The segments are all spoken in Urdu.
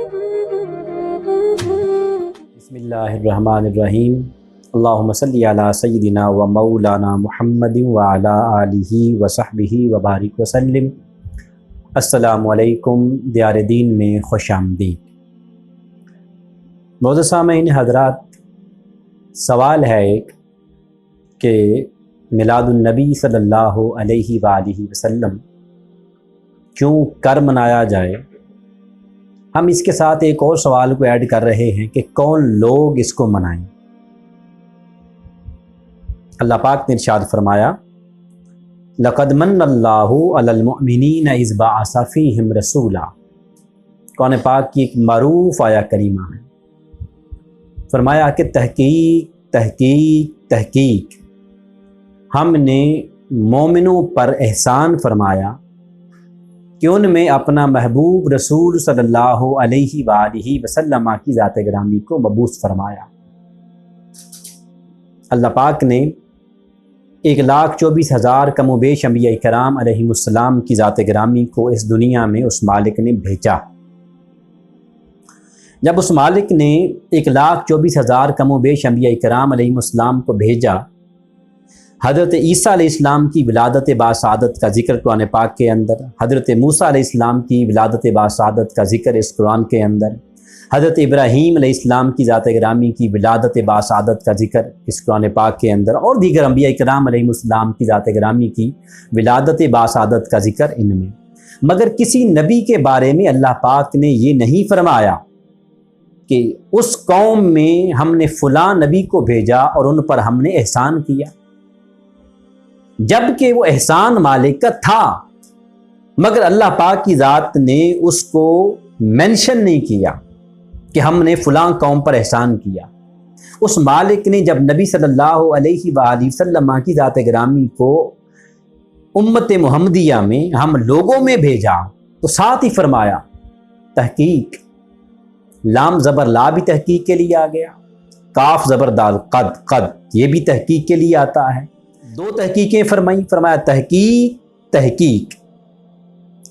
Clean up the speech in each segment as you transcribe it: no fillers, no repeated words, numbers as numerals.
بسم اللہ الرحمن الرحیم اللہم صلی علی سیدنا و مولانا محمد وعلی آلہ وصحبہ وبارک وسلم۔ السلام علیکم، دیار دین میں خوش آمدید۔ معزز سامعین حضرات، سوال ہے ایک کہ میلاد النبی صلی اللہ علیہ وآلہ وسلم کیوں کر منایا جائے؟ ہم اس کے ساتھ ایک اور سوال کو ایڈ کر رہے ہیں کہ کون لوگ اس کو منائیں۔ اللہ پاک نے ارشاد فرمایا، لَقَدْ مَنَّ اللَّهُ عَلَى الْمُؤْمِنِينَ إِذْ بَعَثَ فِيهِمْ رَسُولًا۔ قرآن پاک کی ایک معروف آیا کریمہ ہے۔ فرمایا کہ تحقیق ہم نے مومنوں پر احسان فرمایا کہ ان میں اپنا محبوب رسول صلی اللہ علیہ وآلہ وسلم کی ذات گرامی کو مبعوث فرمایا۔ اللہ پاک نے 1,24,000 کم و بیش انبیاء کرام علیہم السلام کی ذات گرامی کو اس دنیا میں اس مالک نے بھیجا۔ جب اس مالک نے 1,24,000 کم و بیش انبیاء کرام علیہم السلام کو بھیجا، حضرت عیسیٰ علیہ السلام کی ولادت باسعادت کا ذکر قرآن پاک کے اندر، حضرت موسیٰ علیہ السلام کی ولادت باسعادت کا ذکر اس قرآن کے اندر، حضرت ابراہیم علیہ السلام کی ذات گرامی کی ولادت باسعادت کا ذکر اس قرآن پاک کے اندر، اور دیگر انبیاء کرام علیہم السلام کی ذات گرامی کی ولادت باسعادت کا ذکر ان میں۔ مگر کسی نبی کے بارے میں اللہ پاک نے یہ نہیں فرمایا کہ اس قوم میں ہم نے فلاں نبی کو بھیجا اور ان پر ہم نے احسان کیا، جبکہ وہ احسان مالک کا تھا، مگر اللہ پاک کی ذات نے اس کو مینشن نہیں کیا کہ ہم نے فلاں قوم پر احسان کیا۔ اس مالک نے جب نبی صلی اللہ علیہ وآلہ وسلم کی ذات گرامی کو امت محمدیہ میں ہم لوگوں میں بھیجا تو ساتھ ہی فرمایا تحقیق، لام زبر لا بھی تحقیق کے لیے آ گیا، کاف زبر دال قد یہ بھی تحقیق کے لیے آتا ہے۔ دو تحقیقیں فرمائیں، فرمایا تحقیق،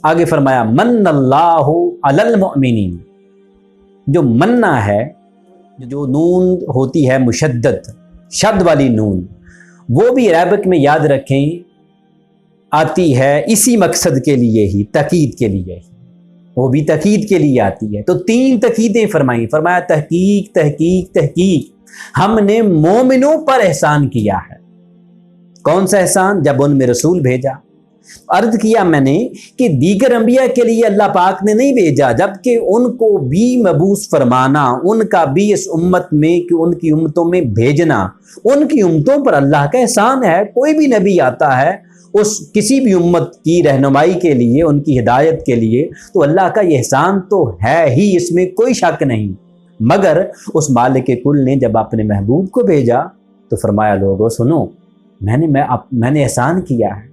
آگے فرمایا من اللہ علی المؤمنین۔ جو مننا ہے، جو نون ہوتی ہے مشدد، شد والی نون، وہ بھی عربک میں یاد رکھیں آتی ہے اسی مقصد کے لیے ہی، تاکید کے لیے ہی، وہ بھی تاکید کے لیے آتی ہے۔ تو 3 تاکیدیں فرمائیں، فرمایا تحقیق ہم نے مومنوں پر احسان کیا ہے۔ کون سا احسان؟ جب ان میں رسول بھیجا۔ عرض کیا میں نے کہ دیگر انبیاء کے لیے اللہ پاک نے نہیں بھیجا، جبکہ ان کو بھی مبعوث فرمانا، ان کا بھی اس امت میں کہ ان کی امتوں میں بھیجنا، ان کی امتوں پر اللہ کا احسان ہے۔ کوئی بھی نبی آتا ہے اس کسی بھی امت کی رہنمائی کے لیے، ان کی ہدایت کے لیے، تو اللہ کا یہ احسان تو ہے ہی، اس میں کوئی شک نہیں۔ مگر اس مالک کل نے جب اپنے محبوب کو بھیجا تو فرمایا لوگوں سنو، میں نے احسان کیا ہے۔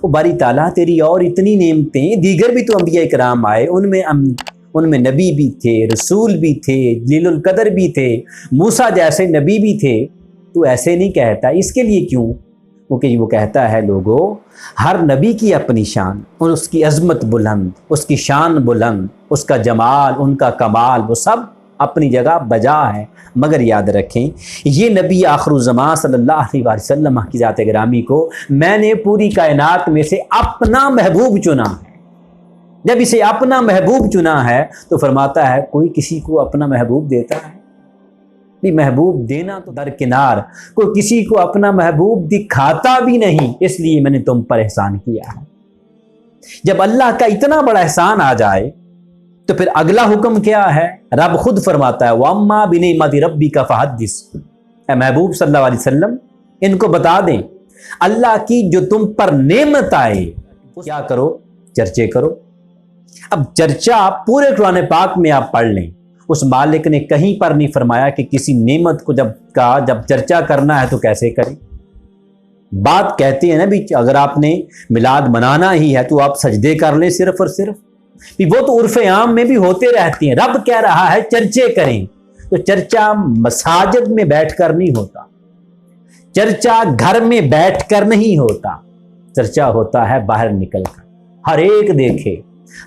وہ باری تعالیٰ تیری اور اتنی نعمتیں، دیگر بھی تو انبیاء کرام آئے، ان میں نبی بھی تھے، رسول بھی تھے، جلیل القدر بھی تھے، موسیٰ جیسے نبی بھی تھے، تو ایسے نہیں کہتا، اس کے لیے کیوں؟ کیونکہ وہ کہتا ہے لوگوں، ہر نبی کی اپنی شان، اور اس کی عظمت بلند، اس کی شان بلند، اس کا جمال، ان کا کمال، وہ سب اپنی جگہ بجا ہے۔ مگر یاد رکھیں، یہ نبی آخر الزمان صلی اللہ علیہ وسلم کی ذات گرامی کو میں نے پوری کائنات میں سے اپنا محبوب چنا ہے۔ جب اسے اپنا محبوب چنا ہے تو فرماتا ہے کوئی کسی کو اپنا محبوب دیتا ہے؟ نہیں، محبوب دینا تو درکنار، کوئی کسی کو اپنا محبوب دکھاتا بھی نہیں، اس لیے میں نے تم پر احسان کیا ہے۔ جب اللہ کا اتنا بڑا احسان آ جائے تو پھر اگلا حکم کیا ہے؟ رب خود فرماتا ہے وَأَمَّا بِنِعْمَتِ رَبِّكَ فَحَدِّثْ۔ اے محبوب صلی اللہ علیہ وسلم ان کو بتا دیں اللہ کی جو تم پر نعمت آئے، کیا کرو؟ چرچے کرو۔ اب چرچا پورے قرآن پاک میں آپ پڑھ لیں، اس مالک نے کہیں پر نہیں فرمایا کہ کسی نعمت کو جب چرچا کرنا ہے تو کیسے کریں۔ بات کہتے ہیں نا بھی اگر آپ نے میلاد منانا ہی ہے تو آپ سجدے کر لیں صرف اور صرف، بھی وہ تو عرف عام میں بھی ہوتے رہتے ہیں۔ رب کہہ رہا ہے چرچے کریں، تو چرچا مساجد میں بیٹھ کر نہیں ہوتا، چرچا گھر میں بیٹھ کر نہیں ہوتا، چرچا ہوتا ہے باہر نکل کر، ہر ایک دیکھے،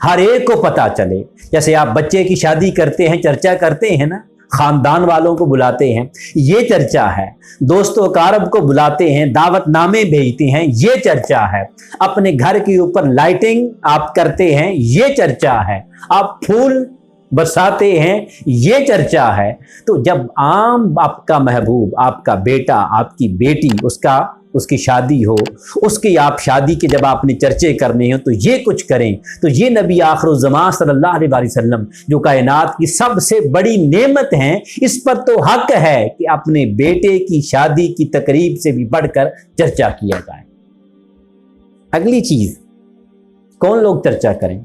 ہر ایک کو پتا چلے. جیسے آپ بچے کی شادی کرتے ہیں چرچا کرتے ہیں نا, خاندان والوں کو بلاتے ہیں, یہ چرچا ہے. دوست و اقارب کو بلاتے ہیں, دعوت نامے بھیجتے ہیں, یہ چرچا ہے. اپنے گھر کے اوپر لائٹنگ آپ کرتے ہیں, یہ چرچا ہے. آپ پھول برساتے ہیں, یہ چرچا ہے. تو جب عام آپ کا محبوب, آپ کا بیٹا, آپ کی بیٹی, اس کی شادی ہو, اس کی آپ شادی کے جب آپ نے چرچے کرنے ہوں تو یہ کچھ کریں. تو یہ نبی آخر الزمان صلی اللہ علیہ وسلم جو کائنات کی سب سے بڑی نعمت ہیں, اس پر تو حق ہے کہ اپنے بیٹے کی شادی کی تقریب سے بھی بڑھ کر چرچا کیا جائے. اگلی چیز, کون لوگ چرچا کریں؟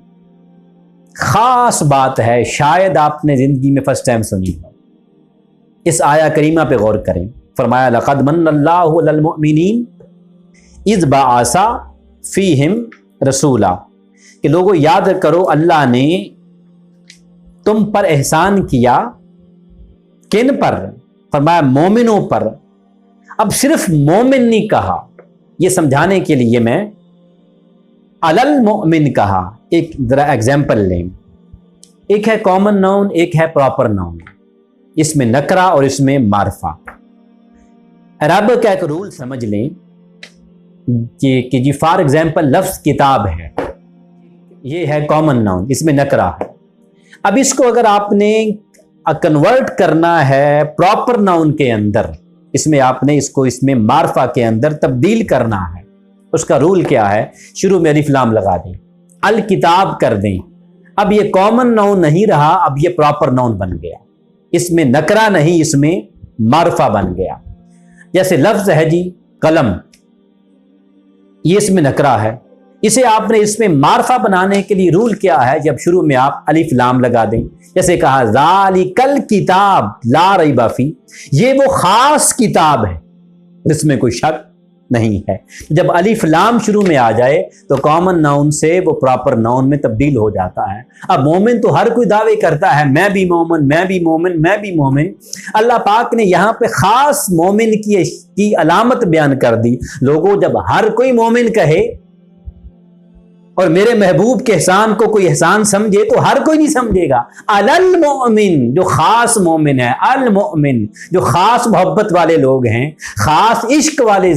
خاص بات ہے, شاید آپ نے زندگی میں فرسٹ ٹائم سنی ہو. اس آیا کریمہ پہ غور کریں. فرمایا لقد من اللہ علی المؤمنین اذ بعث فیہم رسولا, کہ لوگوں یاد کرو اللہ نے تم پر احسان کیا. کن پر؟ فرمایا مومنوں پر. اب صرف مومن نہیں کہا, یہ سمجھانے کے لیے میں علی المؤمن کہا. ایک ذرا ایگزامپل لیں. ایک ہے کامن ناؤن, ایک ہے پراپر ناؤن. اس میں نکرہ اور اس میں معرفہ. عرب کا ایک رول سمجھ لیں کہ جی فار ایگزامپل لفظ کتاب ہے, یہ ہے کامن ناؤن, اس میں نکرہ ہے. اب اس کو اگر آپ نے کنورٹ کرنا ہے پراپر ناؤن کے اندر, اس میں آپ نے اس میں معرفہ کے اندر تبدیل کرنا ہے. اس کا رول کیا ہے؟ شروع میں الف لام لگا دیں, الکتاب کر دیں. اب یہ کامن ناؤن نہیں رہا, اب یہ پراپر ناؤن بن گیا. اس میں نکرہ نہیں, اس میں معرفہ بن گیا. جیسے لفظ ہے جی قلم, یہ اس میں نکرہ ہے. اسے آپ نے اس میں معرفہ بنانے کے لیے رول کیا ہے؟ جب شروع میں آپ الف لام لگا دیں. جیسے کہا ذالک الکتاب لا ریب فیہ, یہ وہ خاص کتاب ہے, اس میں کوئی شک نہیں ہے. جب الف لام شروع میں آ جائے تو کامن ناؤن سے وہ پراپر ناؤن میں تبدیل ہو جاتا ہے. اب مومن تو ہر کوئی دعوے کرتا ہے, میں بھی مومن, میں بھی مومن, میں بھی مومن. اللہ پاک نے یہاں پہ خاص مومن کی علامت بیان کر دی. لوگوں جب ہر کوئی مومن کہے اور میرے محبوب کے احسان کو کوئی احسان سمجھے تو ہر کوئی نہیں سمجھے گا. المؤمن جو خاص مومن ہے, المؤمن جو خاص محبت والے لوگ ہیں, خاص عشق والے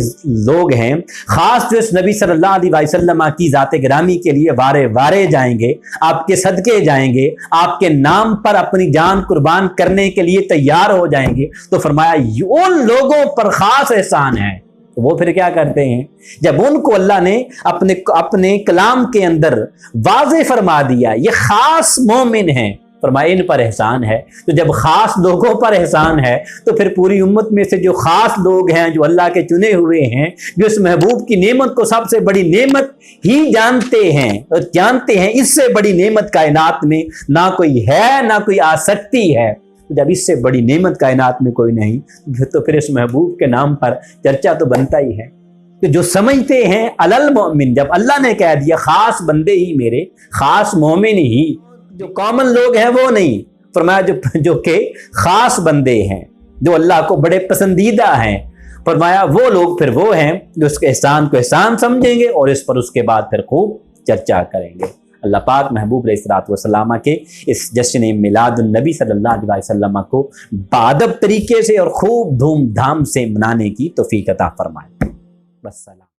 لوگ ہیں, خاص جو اس نبی صلی اللہ علیہ وسلم کی ذات گرامی کے لیے وارے وارے جائیں گے, آپ کے صدقے جائیں گے, آپ کے نام پر اپنی جان قربان کرنے کے لیے تیار ہو جائیں گے. تو فرمایا ان لوگوں پر خاص احسان ہے. وہ پھر کیا کرتے ہیں؟ جب ان کو اللہ نے اپنے کلام کے اندر واضح فرما دیا یہ خاص مومن ہیں, فرمایا ان پر احسان ہے. تو جب خاص لوگوں پر احسان ہے تو پھر پوری امت میں سے جو خاص لوگ ہیں, جو اللہ کے چنے ہوئے ہیں, جو اس محبوب کی نعمت کو سب سے بڑی نعمت ہی جانتے ہیں, اور جانتے ہیں اس سے بڑی نعمت کائنات میں نہ کوئی ہے نہ کوئی آ سکتی ہے. جب اس سے بڑی نعمت کائنات میں کوئی نہیں تو پھر اس محبوب کے نام پر چرچا تو بنتا ہی ہے. تو جو سمجھتے ہیں علی المؤمن, جب اللہ نے کہہ دیا خاص بندے ہی میرے, خاص مومن ہی, جو کامن لوگ ہیں وہ نہیں. فرمایا جو کہ خاص بندے ہیں, جو اللہ کو بڑے پسندیدہ ہیں, فرمایا وہ لوگ پھر وہ ہیں جو اس کے احسان کو احسان سمجھیں گے اور اس پر اس کے بعد پھر خوب چرچا کریں گے. اللہ پاک محبوب علیہ الصلوۃ والسلام کے اس جشن میلاد النبی صلی اللہ علیہ وسلم کو بادب طریقے سے اور خوب دھوم دھام سے منانے کی توفیق عطا فرمائے. والسلام.